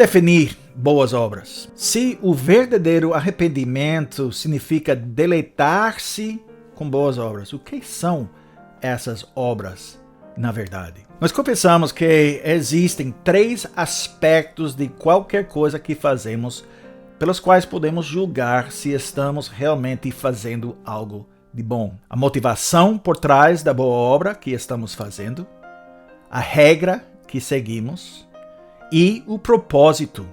definir boas obras? Se o verdadeiro arrependimento significa deleitar-se com boas obras, o que são essas obras, na verdade? Nós confessamos que existem 3 aspectos de qualquer coisa que fazemos pelos quais podemos julgar se estamos realmente fazendo algo de bom. A motivação por trás da boa obra que estamos fazendo, a regra que seguimos e o propósito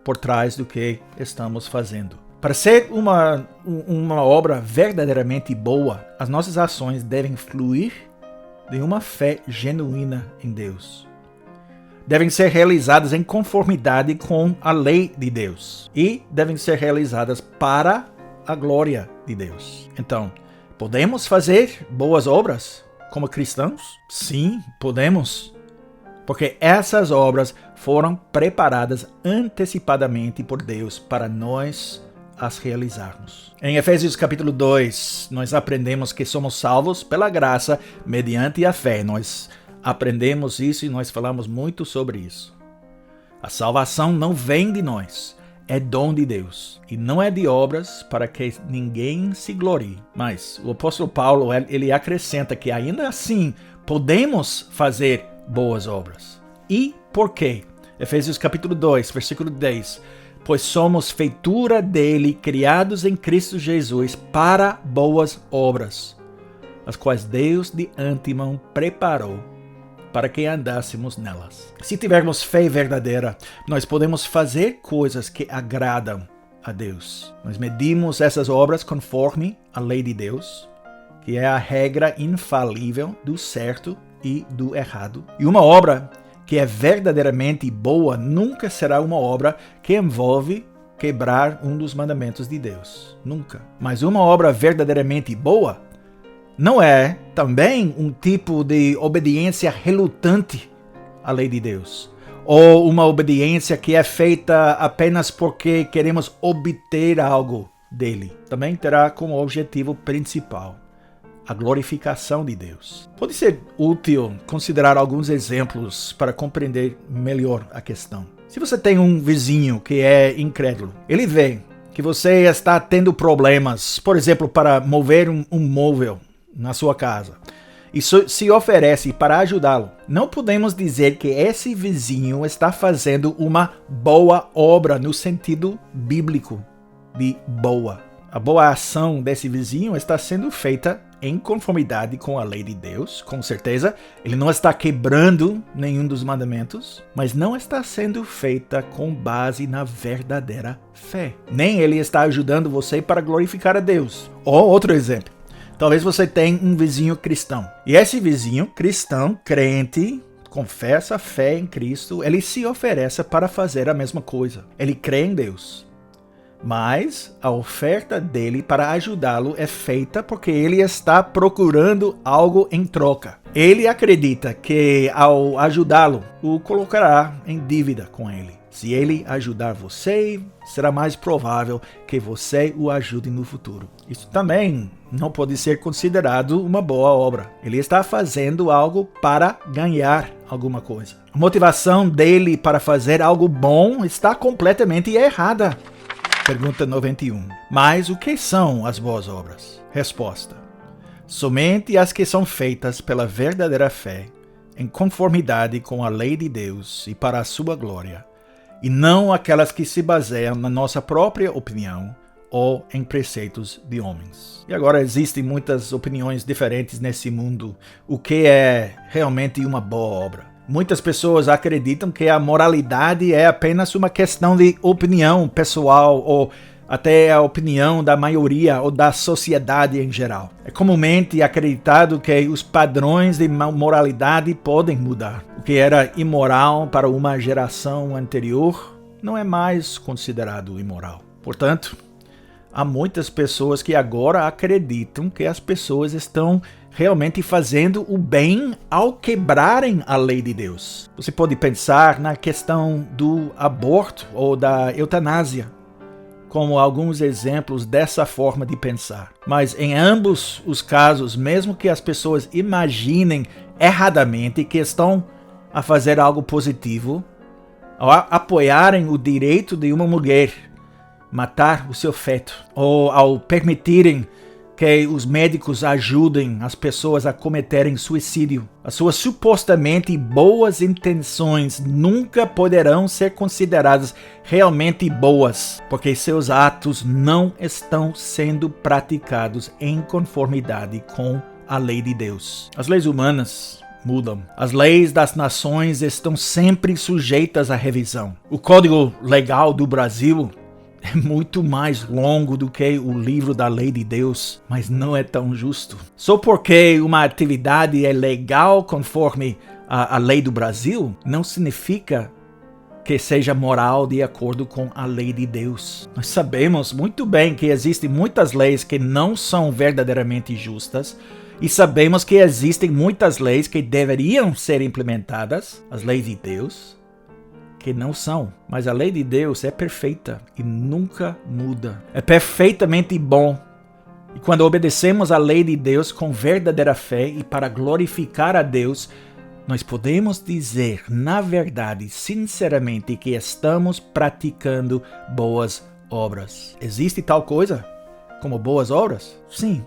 por trás do que estamos fazendo. Para ser uma obra verdadeiramente boa, as nossas ações devem fluir de uma fé genuína em Deus. Devem ser realizadas em conformidade com a lei de Deus e devem ser realizadas para a glória de Deus. Então, podemos fazer boas obras como cristãos? Sim, podemos. Porque essas obras foram preparadas antecipadamente por Deus para nós as realizarmos. Em Efésios capítulo 2, nós aprendemos que somos salvos pela graça mediante a fé. Nós aprendemos isso e nós falamos muito sobre isso. A salvação não vem de nós, é dom de Deus. E não é de obras para que ninguém se glorie. Mas o apóstolo Paulo, ele acrescenta que ainda assim podemos fazer boas obras. E por quê? Efésios capítulo 2, versículo 10. Pois somos feitura dele, criados em Cristo Jesus, para boas obras, as quais Deus de antemão preparou para que andássemos nelas. Se tivermos fé verdadeira, nós podemos fazer coisas que agradam a Deus. Nós medimos essas obras conforme a lei de Deus, que é a regra infalível do certo e do errado. E uma obra que é verdadeiramente boa nunca será uma obra que envolve quebrar um dos mandamentos de Deus. Nunca. Mas uma obra verdadeiramente boa não é também um tipo de obediência relutante à lei de Deus, ou uma obediência que é feita apenas porque queremos obter algo dele. Também terá como objetivo principal a glorificação de Deus. Pode ser útil considerar alguns exemplos para compreender melhor a questão. Se você tem um vizinho que é incrédulo, ele vê que você está tendo problemas, por exemplo, para mover um móvel na sua casa, e se oferece para ajudá-lo. Não podemos dizer que esse vizinho está fazendo uma boa obra no sentido bíblico de boa. A boa ação desse vizinho está sendo feita em conformidade com a lei de Deus, com certeza. Ele não está quebrando nenhum dos mandamentos, mas não está sendo feita com base na verdadeira fé. Nem ele está ajudando você para glorificar a Deus. Ou outro exemplo. Talvez você tenha um vizinho cristão. E esse vizinho cristão, crente, confessa a fé em Cristo, ele se oferece para fazer a mesma coisa. Ele crê em Deus. Mas a oferta dele para ajudá-lo é feita porque ele está procurando algo em troca. Ele acredita que ao ajudá-lo, o colocará em dívida com ele. Se ele ajudar você, será mais provável que você o ajude no futuro. Isso também não pode ser considerado uma boa obra. Ele está fazendo algo para ganhar alguma coisa. A motivação dele para fazer algo bom está completamente errada. Pergunta 91. Mas o que são as boas obras? Resposta. Somente as que são feitas pela verdadeira fé, em conformidade com a lei de Deus e para a sua glória, e não aquelas que se baseiam na nossa própria opinião ou em preceitos de homens. E agora existem muitas opiniões diferentes nesse mundo, o que é realmente uma boa obra. Muitas pessoas acreditam que a moralidade é apenas uma questão de opinião pessoal ou até a opinião da maioria ou da sociedade em geral. É comumente acreditado que os padrões de moralidade podem mudar. O que era imoral para uma geração anterior não é mais considerado imoral. Portanto, há muitas pessoas que agora acreditam que as pessoas estão realmente fazendo o bem ao quebrarem a lei de Deus. Você pode pensar na questão do aborto ou da eutanásia como alguns exemplos dessa forma de pensar. Mas em ambos os casos, mesmo que as pessoas imaginem erradamente que estão a fazer algo positivo, ao apoiarem o direito de uma mulher matar o seu feto, ou ao permitirem que os médicos ajudem as pessoas a cometerem suicídio. As suas supostamente boas intenções nunca poderão ser consideradas realmente boas, porque seus atos não estão sendo praticados em conformidade com a lei de Deus. As leis humanas mudam. As leis das nações estão sempre sujeitas à revisão. O Código Legal do Brasil é muito mais longo do que o livro da lei de Deus, mas não é tão justo. Só porque uma atividade é legal conforme a lei do Brasil, não significa que seja moral de acordo com a lei de Deus. Nós sabemos muito bem que existem muitas leis que não são verdadeiramente justas, e sabemos que existem muitas leis que deveriam ser implementadas, as leis de Deus, que não são. Mas a lei de Deus é perfeita e nunca muda. É perfeitamente bom. E quando obedecemos a lei de Deus com verdadeira fé e para glorificar a Deus, nós podemos dizer, na verdade, sinceramente, que estamos praticando boas obras. Existe tal coisa como boas obras? Sim,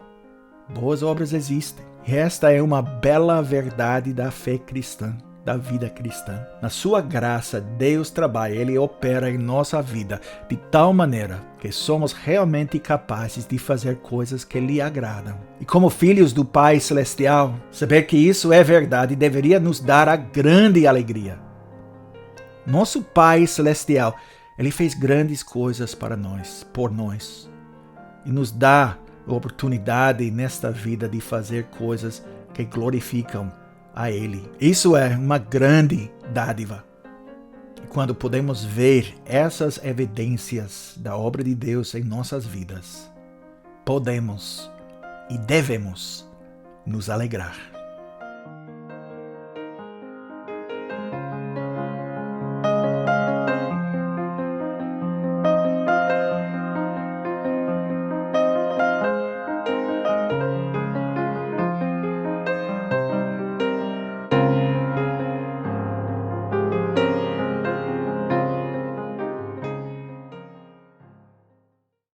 boas obras existem. E esta é uma bela verdade da fé cristã, da vida cristã. Na sua graça, Deus trabalha, Ele opera em nossa vida de tal maneira que somos realmente capazes de fazer coisas que lhe agradam. E como filhos do Pai Celestial, saber que isso é verdade deveria nos dar a grande alegria. Nosso Pai Celestial, Ele fez grandes coisas para nós, por nós, e nos dá a oportunidade nesta vida de fazer coisas que glorificam a Ele. Isso é uma grande dádiva. E quando podemos ver essas evidências da obra de Deus em nossas vidas, podemos e devemos nos alegrar.